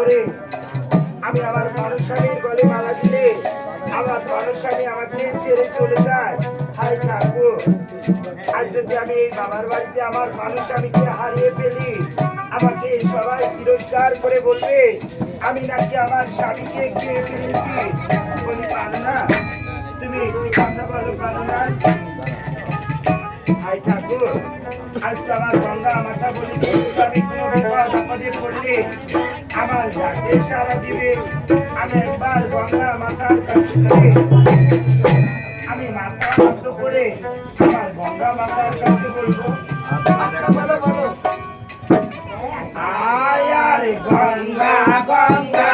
করে আমি আমার মানুষামীর গলে মালা দিলে আমার মানুষামী আমাকে ছেড়ে চলে যায়। হাই ঠাকুর, আজ যদি আমি এই বাবার বাড়িতে আমার মানুষামীকে হারিয়ে ফেলি, আমাকে সবাই তিরস্কার করে বলবে আমি নাকি আমার স্বামীকে খেয়ে ফেলেছি। বলি পারো না, তুমি একটি কথা বলো, পারো না? হাই ঠাকুর, আজ তো আমার গঙ্গা মাতা বলি আমি কোনো বিপদ আপদে পড়লে আমার ডাকে সাড়া দিবে। আমি একবার গঙ্গা মাতার কাছে আমি মাথা বন্ধ করে আমার গঙ্গা মাতার কাছে বলবো, আয় আরে গঙ্গা গঙ্গা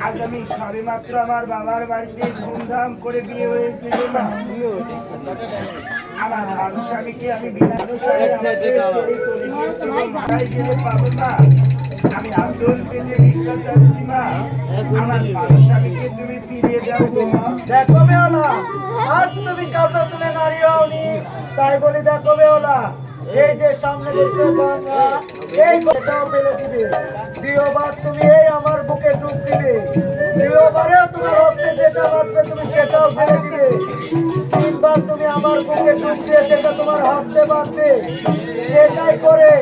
আগামী সবে মাত্র আমার বাবার বাড়িতে ধুমধাম করে বিয়ে হয়েছিল না। আমার মানুষামীকে আমি পাবো না, আমি আন্দোলন পেতে ভিক্ষা চাচ্ছি মা। আমার মানুষামীকে তুমি ফিরিয়ে দাও গো মা। দেখো বেওলা, আজ তুমি কাঁচা চুলে নারী হওনি, তাই বলি দেখো বেওলা, এই যে সামনে দেখছো গঙ্গা, এই কথাও ফেলে দিবে। দ্বিতীয়বার তুমি এই আমার বুকে ডুব দিবে, দ্বিতীয়বারেও তোমার হস্তে যেটা লাগবে তুমি সেটাও ফেলে দিবে। তিনবার তুমি আমার বুকে ডুব দিয়ে যেটা তোমার হস্তে বাঁধবে সেটাই করে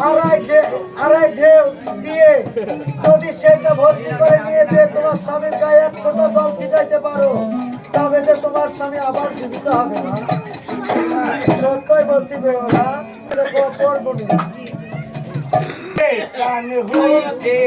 আড়াই ঢেউ দিয়ে যদি ভর্তি করে নিয়ে যে তোমার স্বামীর গায়ে এক ফোঁটা জল ছিটাইতে পারো, তবে যে তোমার স্বামী আবার জীবিত হবে না। সত্যই বলছি বেওলা, করবো না। কান হইতে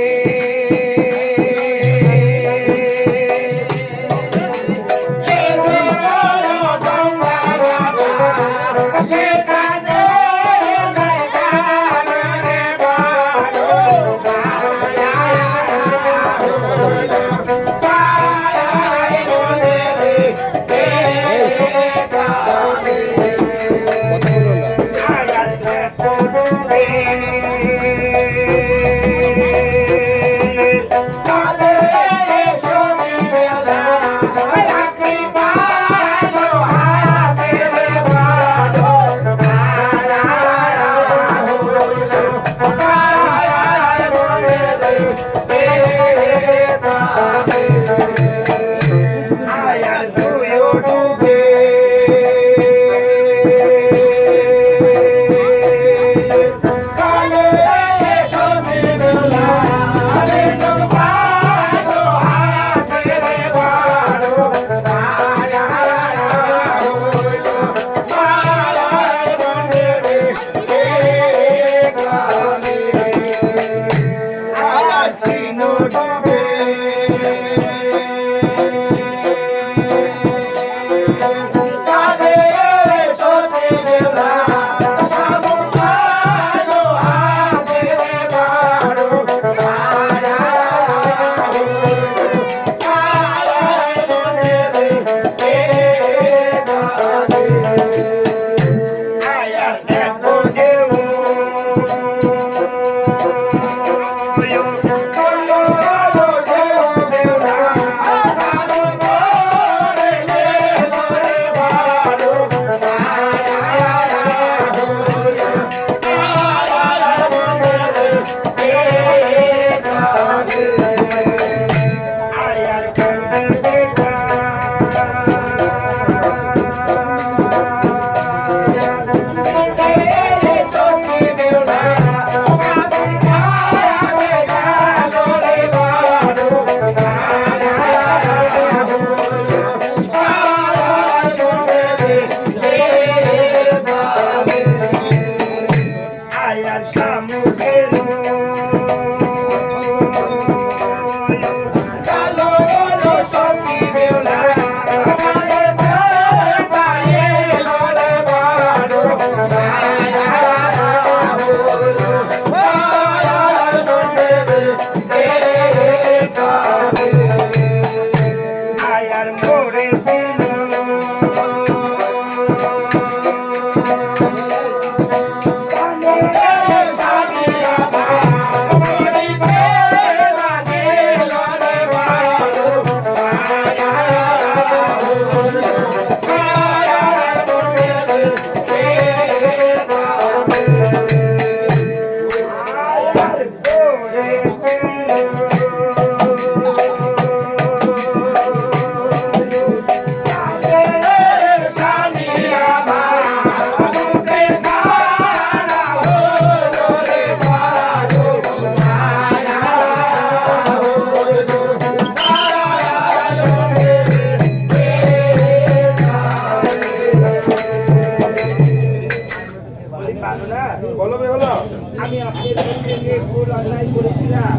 আমি আপনার কাছে যে ভুল অন্যায় করেছিলাম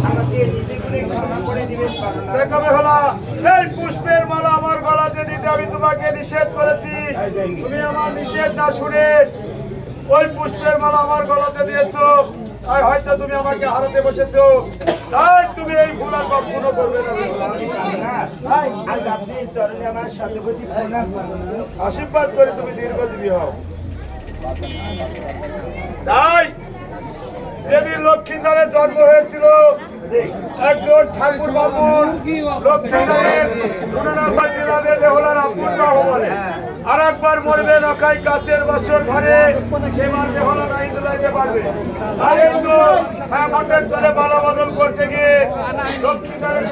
আমাকে নিজে করে ক্ষমা করে দিবেন পারনা। দেখাবে হলো এই পুষ্পের মালা আমার গলাতে দিতে আমি তোমাকে নিষেধ করেছি, তুমি আমার নিষেধ না শুনে ওই পুষ্পের মালা আমার গলাতে দিয়েছো, তাই হয়তো তুমি আমাকে হারাতে বসেছো, তাই তুমি এই ভুল আর কখনো করবে না। আজ আপনি চরণে আমার শতকোটি প্রণাম করুন। আশীর্বাদ করে তুমি দীর্ঘজীবী হও। তাই যেদিন লক্ষ্মীধরের জন্ম হয়েছিল একজন ঠাকুর বাবুর লক্ষ্মীধরের বেহুলার আব্বুর বাহু বলে, আর একবার মরবে নখাই কাছের বছর ঘরে সেবার বেহুলা নাই দিলাইতে পারবে। আর এই তো হঠাৎ করে বালা বদল করতে গিয়ে লক্ষ্মীধরের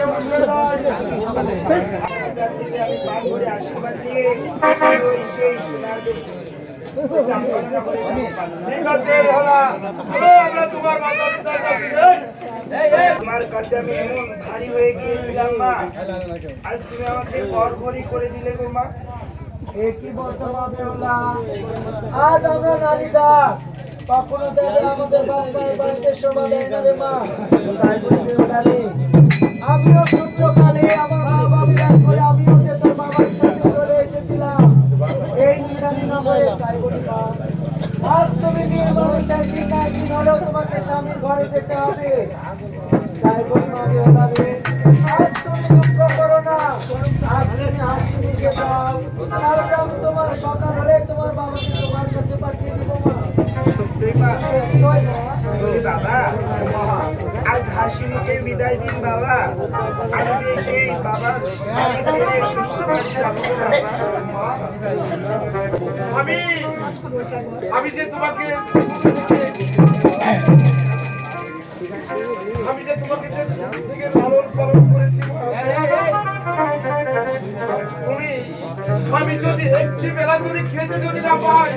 আমি পান করে আশীর্বাদ দিয়ে ওই সেই সোনার ঠিক আছে হলা আমরা তোমার মাতা পিতার কাছে তোমার কাছে আমি এমন ভারী হয়ে গিয়েছিলাম মা, আজ তুমি আমাকে ঘরঘরি করে দিলে গো মা। এ কি বলছো মা বেহুলা? আজ আমরা নারী যা কখনো দেবে আমাদের বাবার বাড়িতে শোভা দেয় না রে মা। তাই বলে বেহুলা রে, আমিও সূত্রকালে আমার মা বাপ ত্যাগ করে আমিও যে তোর বাবার সাথে চলে এসেছিলাম এই নিজানি নগরে। তাই বলি মা, আজ তুমি নিয়ে মানুষ একদিন না একদিন হলেও তোমাকে স্বামীর ঘরে যেতে হবে। তাই বলি মা বেহুলা রে, আজ তুমি দুঃখ করো না, আজ তুমি হাসি মুখে যাও। কালকে আমি তোমার সকাল হলে তোমার বাবাকে তোমার কাছে পাঠিয়ে দিব মা। সত্যই মা? সত্যই মা। বলি বাবা, আজ হাসি মুখে বিদায় দিন বাবা। আমি যে সেই বাবার বাড়ি ছেড়ে শ্বশুর বাড়ি যাবো গো বাবা। আমি যে তোমাকে থেকে লালন পালন করেছি তুমি, আমি যদি একটি বেলা যদি খেতে যদি না পাই,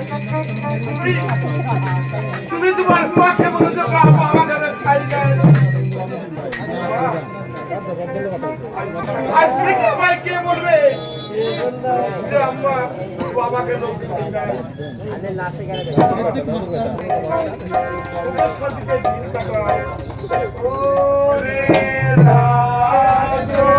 তুমি তোমার মাকে বলেছো বাবা আমাকে খাই দেয়। আজ থেকে আমায় কে বলবে যে আম্মা বাবাকে লোক খাই দেয়? শান্তিতে দিন কাটাও। ওরে রাজনে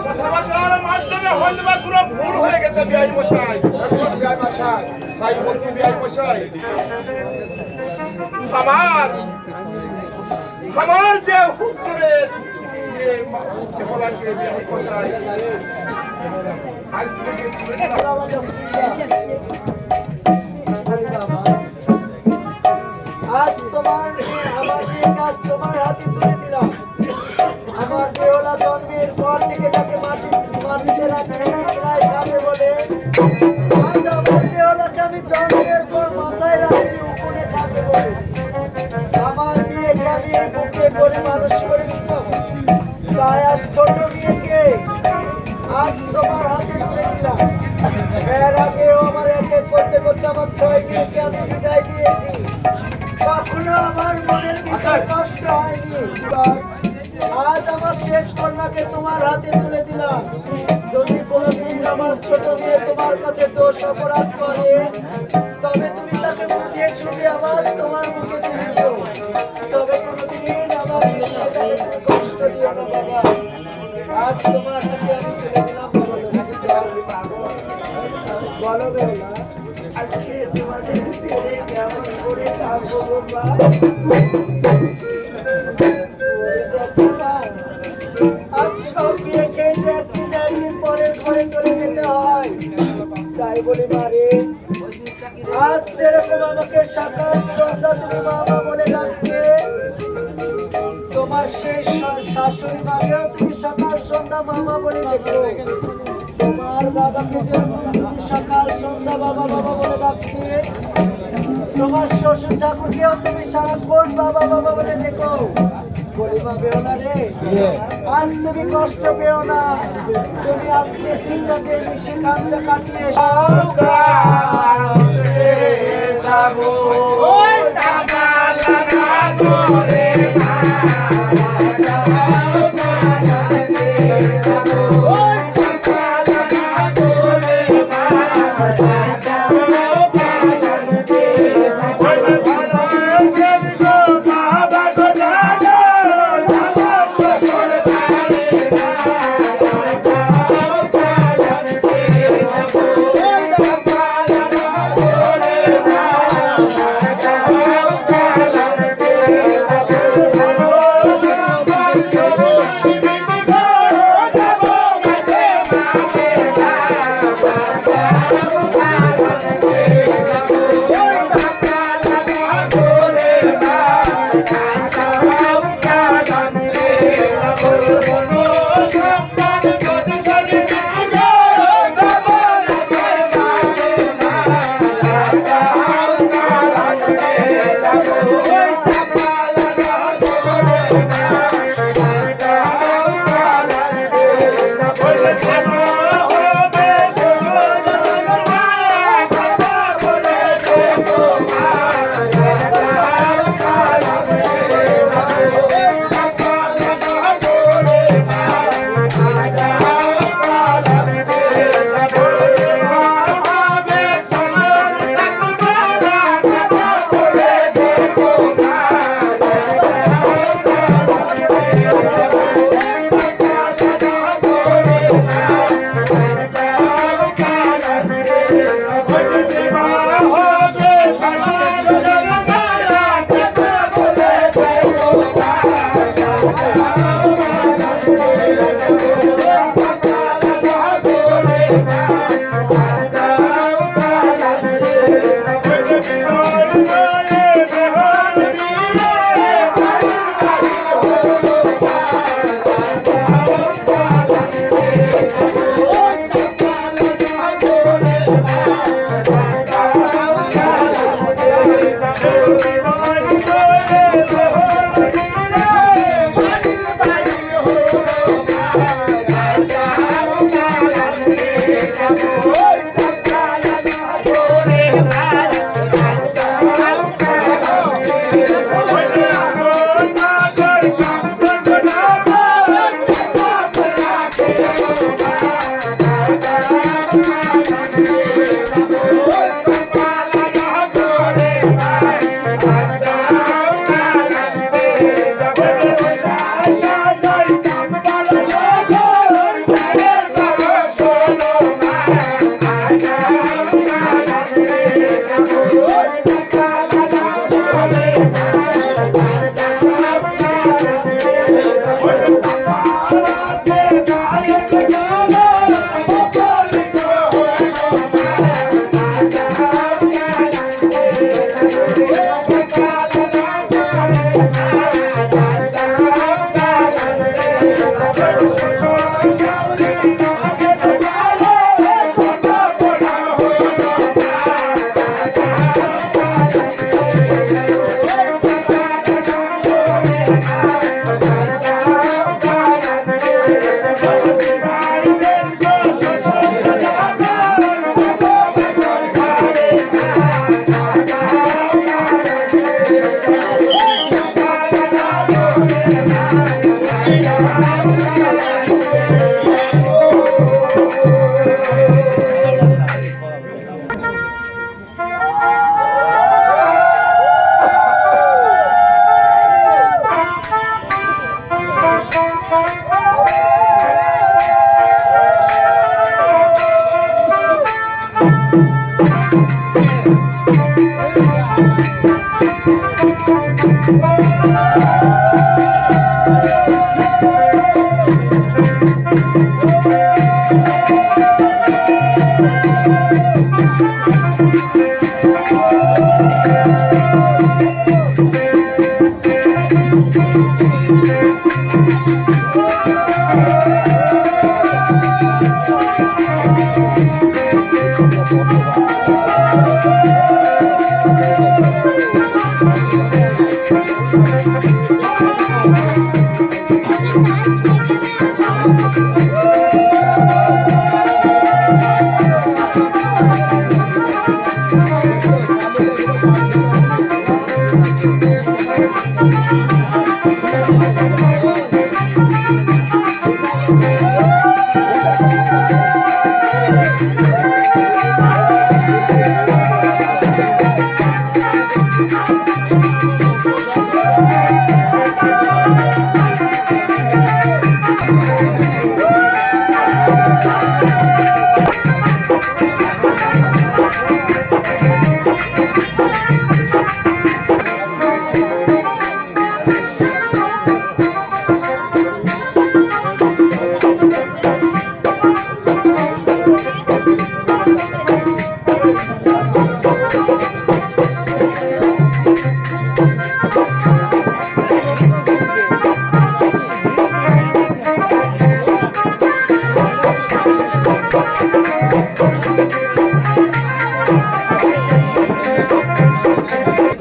কথাবার্তার মাধ্যমে হয়তো বা কোনো ভুল হয়ে গেছে বিআই মশাই। বিআই মশাই, তাই বলছি বিআই মশাই, আমার যে উত্তরের বিআই মশাই আজ থেকে আজ তোমার আমার মেয়ে কাজ তোমার হাতে তুলে দিলাম। আমার বেহুলা জন্মের পর থেকে তাকে মাটিতে রাখতে প্রায় যাবে বলে আজ আমার বেহুলাকে আমি জন্মের পর মাথায় রাখি উপরে থাকবে বলে আমার মেয়েকে আমি বুকে করে মানুষ করেছিলাম। তাই আজ ছোট মেয়েকে আজ তোমার হাতে তুলে দিলাম। এর আগেও আমার এক এক করতে করতে আমার 6 মেয়েকে আমি বিদায় দিয়েছি। কখনো আমার মনের ভিতর কষ্ট হয়নি। আজ আমার শেষ কন্যাকে তোমার হাতে তুলে দিলাম। যদি কোনোদিন আমার ছোট মেয়ে তোমার কাছে দোষ অপরাধ করে তবে তুমি তাকে বুঝিয়ে শুনিয়ে আবার তোমার মুখে তুলে দিও। তবে কোনোদিন আমার মেয়েটাকে তুমি কষ্ট দিও না বাবা। আজ তোমার হাতে আমি তুলে দিলাম। পাগল বলো বেলা আজকে তোমাদের ছেলে কেমন করে থাকবো গো মা? আজ সব বিয়ে খেয়েছে একদিন পরে ঘরে চলে যেতে হয় তাই বলি মারে আজ যেরকম আমাকে সকাল সন্ধ্যা তুমি মামা বলে ডাকতে তোমার সেই শাশুড়ি মাকেও তুমি সকাল সন্ধ্যা মামা বলে দেখো তোমার বাবাকে যেরকম তুমি সকাল সন্ধ্যা বাবা বাবা বলে ডাকতে তোমার শ্বশুর ঠাকুরকেও তুমি সারাক্ষণ বাবা বাবা বলে দেখো বলি মা বেও না রে আজ তুমি কষ্ট পেও না তুমি আজকে দিনটাতে নিশি কাজটা কাটিয়ে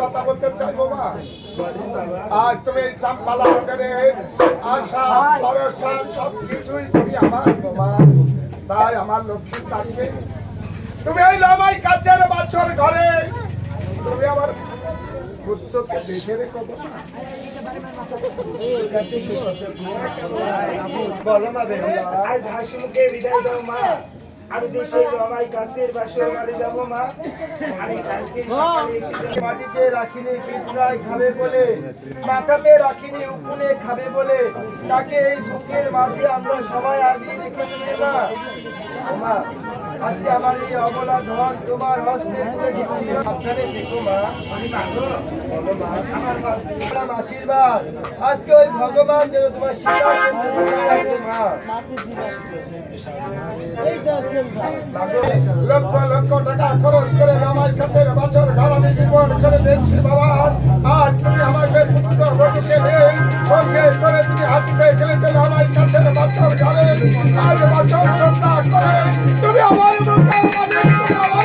কথা বলতে চাইবো মা। আজ তুমি এই চাম্পালা বাজারের আশা ভরসা সবকিছুই তুমি আমার বাবা। তাই আমার লক্ষ্মী তাকে তুমি এই লামাই কাছের বাছর ঘরে তুমি আমার পুত্রকে দেখে রেখো বাবা। বলো মা বেহুলা, আজ হাসি মুখে বিদায় দাও মা। আমি যে সেই রমাই কাছের বাসর ঘরে যাবো মা। আমি কালকে সকালে এসে মাটিতে রাখিনি পিঁপড়ায় খাবে বলে, মাথাতে রাখিনি উকুনে খাবে বলে, তাকে এই বুকের মাঝে আমরা সবাই আগিয়ে রেখেছি রে মা। ও মা, আজকে আমার এই অবলা ধন তোমার হস্তে তুলে দিচ্ছি, সাবধানে দেখো মা। আমি মাগো, বলো মা, আমার কষ্ট আমার আশীর্বাদ আজকে ওই ভগবান যেন তোমার সিংহাসন বজায় রাখে মা। লক্ষ লক্ষ টাকা খরচ করে আমার কাছের বাছর ঘর আমি জীবন করে দেখছি বাবা। আজ তুমি আমাকে পুত্র বধূকে নেই সঙ্গে করে তুমি হাতে খেলেছে আমার কাছের বাছর ঘরে। আজ বাছর শ্রদ্ধা করে তুমি আমার মুখে বাবা।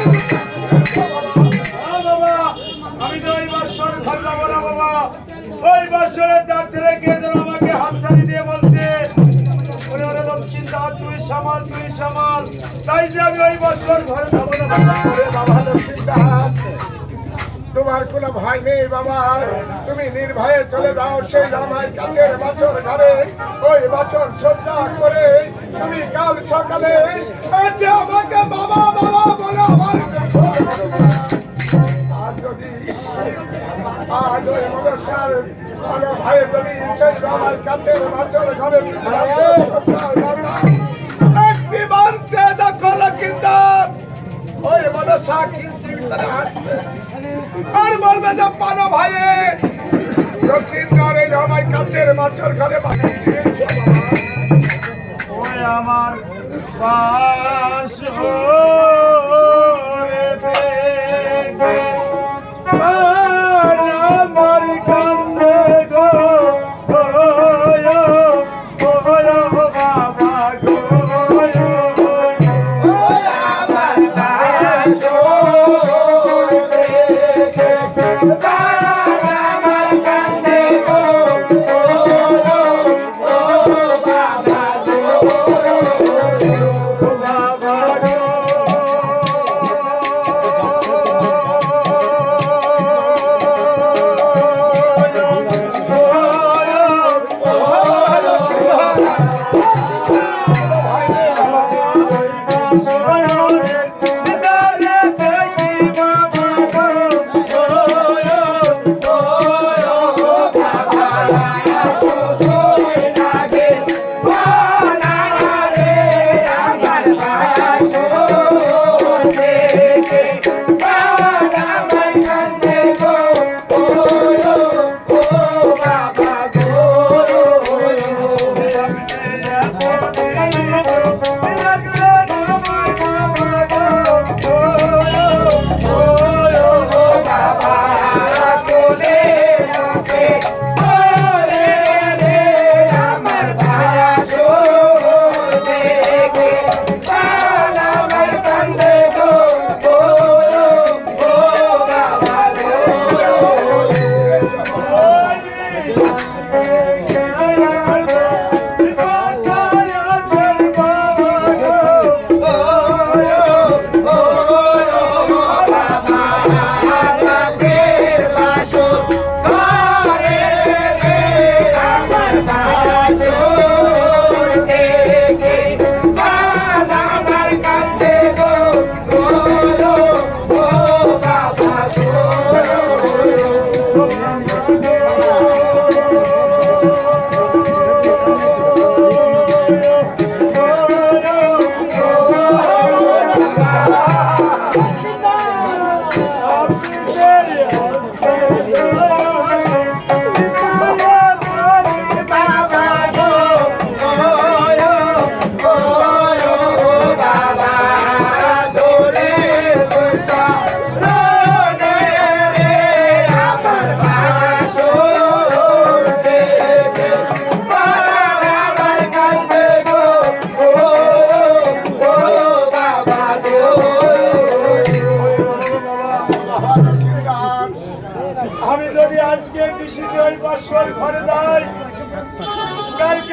আমি তো ওই বাসর ঘর যাবো না বাবা। ওই বাসরের দ্বার থেকে কে যেন আমাকে হাতছানি দিয়ে বলছে লক্ষ্মীদার তুই সামাল তুই সামাল। তাই যে আমি ওই বছর ঘরে যাবো না বাবা। লক্ষ্মীদার তোমার কোনো ভয় নেই বাবা। তুমি নির্ভয়ে চলে যাও সেই আমার কাছের বছর ঘরে। ওই বছর শ্রদ্ধা করে তুমি কাল সকালে এসে আমাকে বাবা বাবা বলে আমার আর যদি আজ ওই মনসার ভালো ভাই যদি সেই আমার কাছের বছর ঘরে একবার সে দেখো লক্ষ্মীদার ওই মনসা কিন্তু হাসছে আর বলবে যে পানো ভাই লক্ষ্মীদার এই আমার কাছের বছর ঘরে ওই আমার পাশ আমার কান্দে গো বাবা গো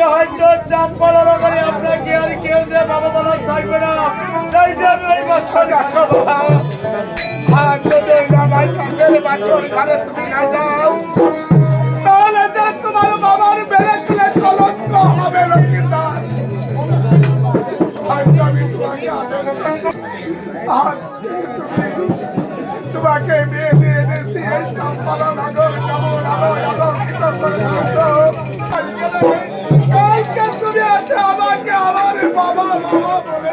হয়তো চাম্পালা নগরে আপনাকে আর কেউ যে বাবা বলা থাকবে না, তাই যে আমি ওই বছর রাখো বাবা। আর যদি ওই বাবার কাছের বাছর ঘরে তুমি না যাও, তাহলে যে তোমার বাবার বেড়ে তুলে কলঙ্ক হবে লক্ষ্মীদার। হয়তো আমি তোমাকে আজ তোমাকে বিয়ে দিয়ে এনেছি এই চাম্পালা নগর কেমন আলোকিত করে তুলেছো। কালকে তুমি আছে আমাকে আমার বাবা বাবা বলে।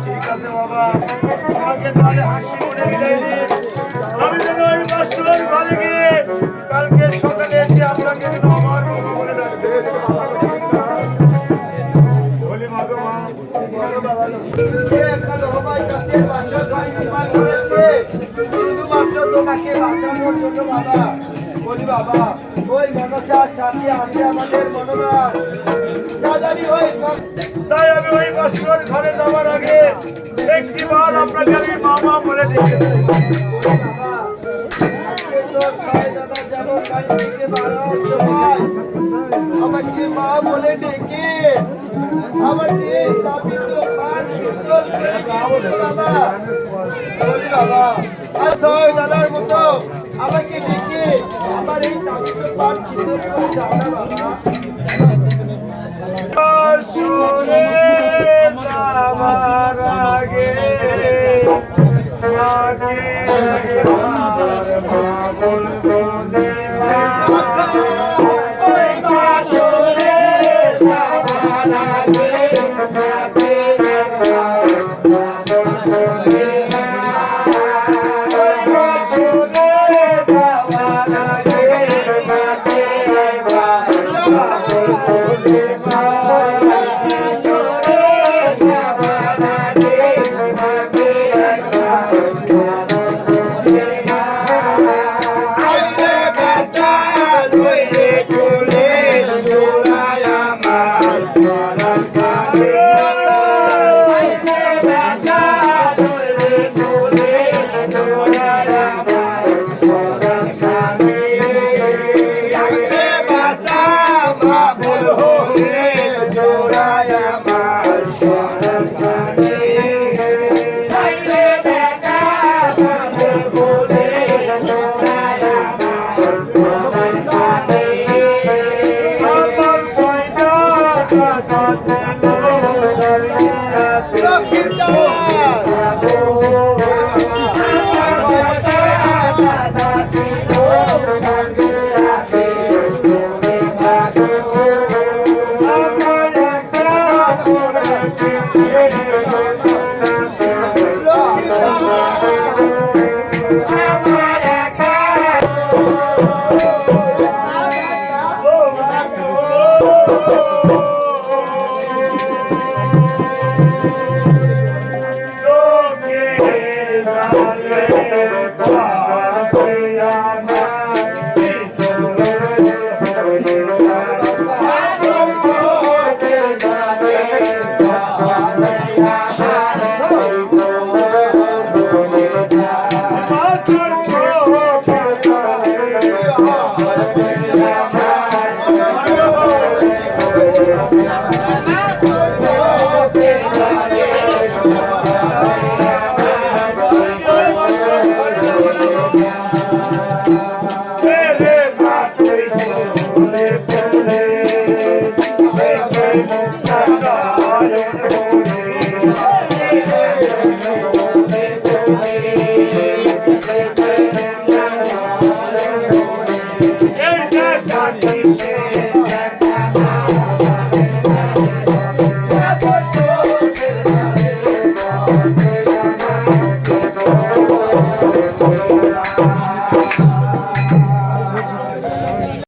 ঠিক আছে বাবা, আমাকে তাহলে হাসি করে বিদায় দিন। আমি যেন ওই বাসুর ঘরে গিয়ে কালকে সকালে এসে আপনাকে যেন আমার বাবা বলে ডাকতে এসে বলি মা গো মা, বলো বাবা। যে একটা রহমান কাছের বাসা ঘর নির্মাণ করেছে শুধুমাত্র তোমাকে বাঁচানোর জন্য বাবা। বলি বাবা, ওই মনসার সাথে আছে আমাদের মনোনয়ন। যা জানি ওই তাই আমি ওই বাসুর ঘরে যাওয়ার আগে একটি বার আপনাকে আমি মামা বলে ডেকে দেব। বাবা, আজকে তোর ভাই দাদা যেমন বাড়ি থেকে বাড়ার সময় আমাকে মা বলে ডেকে আমার যে দাবিত পান শীতল করে দিয়েছিল বাবা। বলি বাবা, আজ ওই দাদার মতো আমাকে ডেকে আমার এই দাবিত পান শীতল করে যাও না বাবা। বাসুরে যাওয়ার আগে মাকে একবার মা বলবো নে মা। ওই বাসুরে যাওয়ার আগে মাকে একবার মা বলবো নে মা। ওই বাসুরে যাওয়ার আগে মাকে একবার মা বলবো নে মা। Thank you.